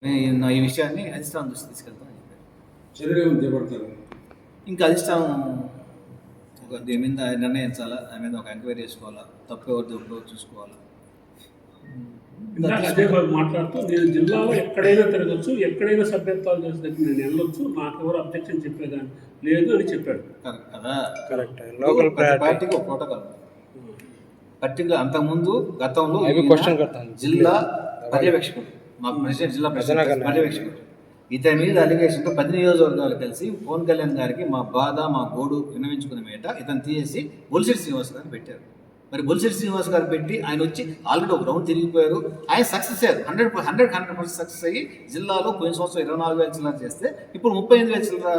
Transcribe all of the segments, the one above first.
ఈ విషయాన్ని అధిష్టానం దృష్టి తీసుకెళ్తామని చెప్పారు. చర్యలు చేపడతారు. ఇంకా అధిష్టానం దీని మీద నిర్ణయించాలా, దాని మీద ఒక ఎంక్వైరీ చేసుకోవాలా, తప్పు ఎవరిది ఒప్పుకో చూసుకోవాలా. అదే మాట్లాడుతూ నేను జిల్లాలో ఎక్కడైనా తిరగచ్చు, ఎక్కడైనా సభ్యత్వాలు చేసే దగ్గర నేను వెళ్ళొచ్చు, నాకు ఎవరు అబ్జెక్షన్ చెప్పేదాన్ని లేదు అని చెప్పాడు. కరెక్ట్ కదా? కరెక్ట్. లోకల్ పార్టీకి ఒక ప్రోటోకాల్ పర్టికులర్. అంతకుముందు గతంలో జిల్లా పర్యవేక్షకుడు, మాకు ప్రెసిడెంట్ జిల్లా ప్రెసిడెంట్ పర్యవేక్షకుడు, ఇతని మీద అలిగేషన్తో 10 నియోజకవర్గాలు కలిసి పవన్ కళ్యాణ్ గారికి మా బాధ మా గోడు విన్నవించుకునే మేట ఇతను తీసేసి బొలిశెట్టి శ్రీనివాస్ గారిని పెట్టారు. మరి బొలిశెట్టి శ్రీనివాస్ గారు పెట్టి ఆయన వచ్చి ఆల్రెడీ ఒక రౌండ్ తిరిగిపోయారు. ఆయన సక్సెస్ అయ్యారు, 100% సక్సెస్ అయ్యి జిల్లాలో పోయిన సంవత్సరం 24,000 చిల్లర చేస్తే ఇప్పుడు 35,000 చిల్లర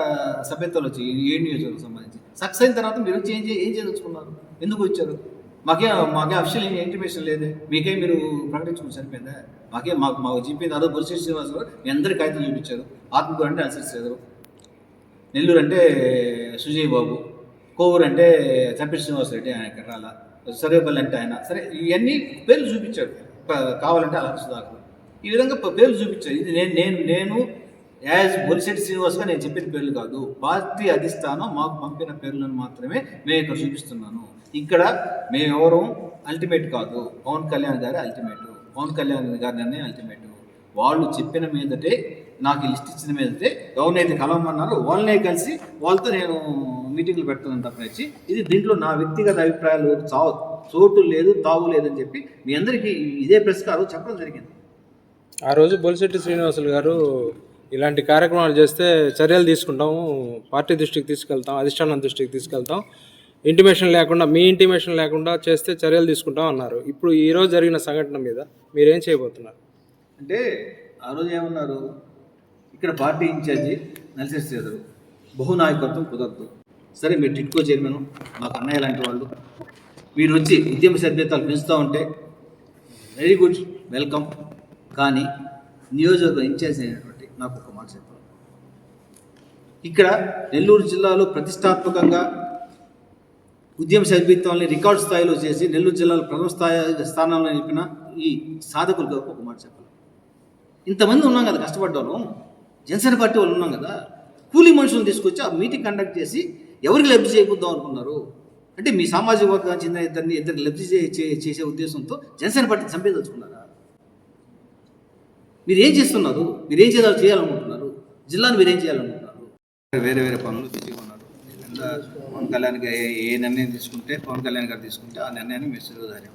సభ్యత్వాలు వచ్చాయి 7 నియోజకవర్గం సంబంధించి. సక్సెస్ అయిన తర్వాత మీరు వచ్చి ఏం చేయదలుచుకున్నారు? ఎందుకు వచ్చారు? మాకే అఫిషియల్ ఇంటిమేషన్ లేదే, మీకే మీరు ప్రకటించుకుని సరిపోయిందా? మాకు చెప్పింది అదో బొలిశెట్టి శ్రీనివాస్ గారు మీ అందరికీ కాగితం చూపించారు. ఆత్మకూరు అంటే అనుసరిస్తారు, నెల్లూరు అంటే సుజయ్ బాబు, కోవూరు అంటే చంపి శ్రీనివాస్ రెడ్డి, ఆయన కట్టాల, సర్వేపల్లి అంటే ఆయన, సరే ఇవన్నీ పేర్లు చూపించాడు. కావాలంటే అలా సుధాకర్, ఈ విధంగా పేర్లు చూపించారు. ఇది నేను యాజ్ బొలిశెట్టి శ్రీనివాస్గా నేను చెప్పిన పేర్లు కాదు, పార్టీ అధిష్టానం మాకు పంపిన పేర్లను మాత్రమే నేను ఇక్కడ చూపిస్తున్నాను. ఇక్కడ మేమెవరూ అల్టిమేట్ కాదు, పవన్ కళ్యాణ్ గారి అల్టిమేట్, పవన్ కళ్యాణ్ గారి నిర్ణయం అల్టిమేట్. వాళ్ళు చెప్పిన మీదటే, నాకు లిస్ట్ ఇచ్చిన మీదటే ఎవరినైతే కలవమన్నారో వాళ్ళనే కలిసి వాళ్ళతో నేను మీటింగ్లు పెడుతున్నాను తప్పనిచ్చి ఇది దీంట్లో నా వ్యక్తిగత అభిప్రాయాలు చోటు లేదు, తావు లేదని చెప్పి మీ అందరికీ ఇదే ప్రెస్ కాదు చెప్పడం జరిగింది. ఆ రోజు బొలిశెట్టి శ్రీనివాసులు గారు ఇలాంటి కార్యక్రమాలు చేస్తే చర్యలు తీసుకుంటాము, పార్టీ దృష్టికి తీసుకెళ్తాం, అధిష్టానం దృష్టికి తీసుకెళ్తాం, ఇంటిమేషన్ లేకుండా మీ ఇంటిమేషన్ లేకుండా చేస్తే చర్యలు తీసుకుంటాం అన్నారు. ఇప్పుడు ఈరోజు జరిగిన సంఘటన మీద మీరేం చేయబోతున్నారు? అంటే ఆ రోజు ఏమన్నారు, ఇక్కడ పార్టీ ఇన్ఛార్జి నలిసేసి శ్రీధరు, బహునాయకత్వం కుదరదు. సరే మీరు టిట్కో చైర్మన్, మాకు అన్నయ్య లాంటి వాళ్ళు, మీరు వచ్చి ఉద్యమ సభ్యతలు పెంచుతూ ఉంటే వెరీ గుడ్, వెల్కమ్. కానీ నియోజకవర్గం ఇన్ఛార్జ్ అయినటువంటి నాకు ఒక మాట చెప్పాలి, ఇక్కడ నెల్లూరు జిల్లాలో ప్రతిష్టాత్మకంగా ఉద్యమ సభ్యత్వాన్ని రికార్డు స్థాయిలో చేసి నెల్లూరు జిల్లాలో ప్రథమ స్థానంలో నిలిపిన ఈ సాధకులకు ఒక మాట చెప్పాలి. ఇంతమంది ఉన్నాం కదా కష్టపడ్డాను, జనసేన పార్టీ వాళ్ళు ఉన్నాం కదా, కూలీ మనుషులను తీసుకొచ్చి ఆ మీటింగ్ కండక్ట్ చేసి ఎవరికి లబ్ధి చేయబోద్దాం అనుకున్నారు? అంటే మీ సామాజిక వర్గానికి చెందిన ఇద్దరికి లబ్ధి చేసే ఉద్దేశంతో జనసేన పార్టీ చంపేదలుచుకున్నారా? మీరేం చేస్తున్నారు? మీరేం చేయాలనుకుంటున్నారు? జిల్లాను మీరేం చేయాలనుకుంటున్నారు? వేరే పనులు బిజీగా ఉన్నారు. పవన్ కళ్యాణ్ ఏ నిర్ణయం తీసుకుంటే పవన్ కళ్యాణ్ గారు తీసుకుంటే ఆ నిర్ణయాన్ని మీరు శిరోధార్యం